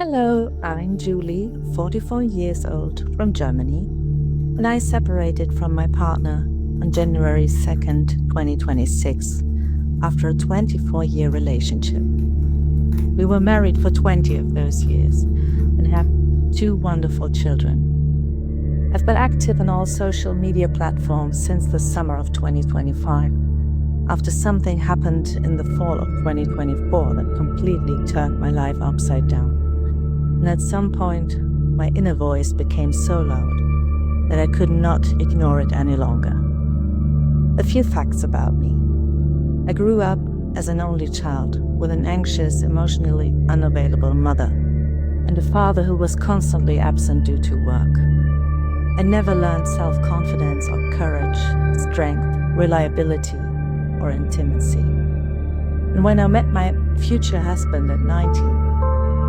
Hello, I'm Julie, 44 years old, from Germany, and I separated from my partner on January 2nd, 2026, after a 24-year relationship. We were married for 20 of those years and have two wonderful children. I've been active on all social media platforms since the summer of 2025, after something happened in the fall of 2024 that completely turned my life upside down. And at some point, my inner voice became so loud that I could not ignore it any longer. A few facts about me. I grew up as an only child with an anxious, emotionally unavailable mother and a father who was constantly absent due to work. I never learned self-confidence or courage, strength, reliability, or intimacy. And when I met my future husband at 19,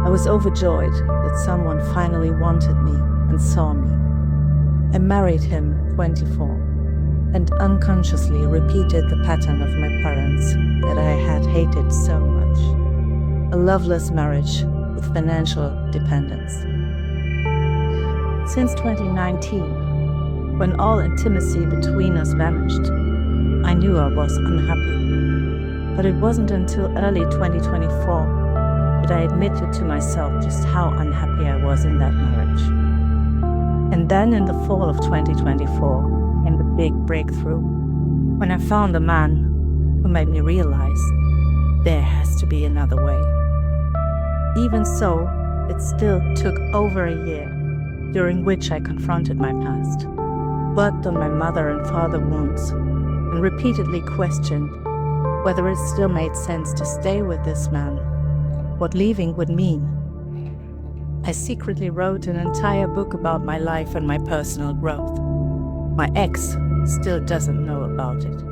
I was overjoyed that someone finally wanted me and saw me. I married him at 24 and unconsciously repeated the pattern of my parents that I had hated so much. A loveless marriage with financial dependence. Since 2019, when all intimacy between us vanished, I knew I was unhappy. But it wasn't until early 2024 that I admitted to myself just how unhappy I was in that marriage. And then in the fall of 2024 came the big breakthrough, when I found a man who made me realize there has to be another way. Even so, it still took over a year, during which I confronted my past, worked on my mother and father wounds, and repeatedly questioned whether it still made sense to stay with this man, what leaving would mean. I secretly wrote an entire book about my life and my personal growth. My ex still doesn't know about it.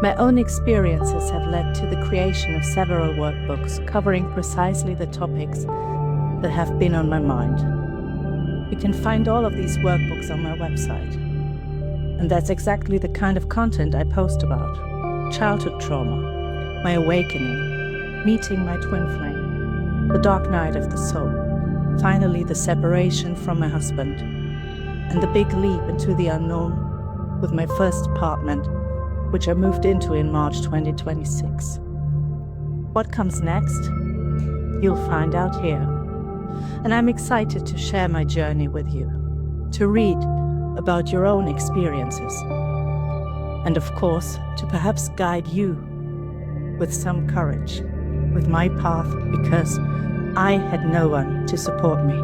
My own experiences have led to the creation of several workbooks covering precisely the topics that have been on my mind. You can find all of these workbooks on my website. And that's exactly the kind of content I post about. Childhood trauma, my awakening, meeting my twin flame, the dark night of the soul, finally the separation from my husband, and the big leap into the unknown with my first apartment, which I moved into in March 2026. What comes next? You'll find out here. And I'm excited to share my journey with you, to read about your own experiences, and of course, to perhaps guide you with some courage with my path, because I had no one to support me.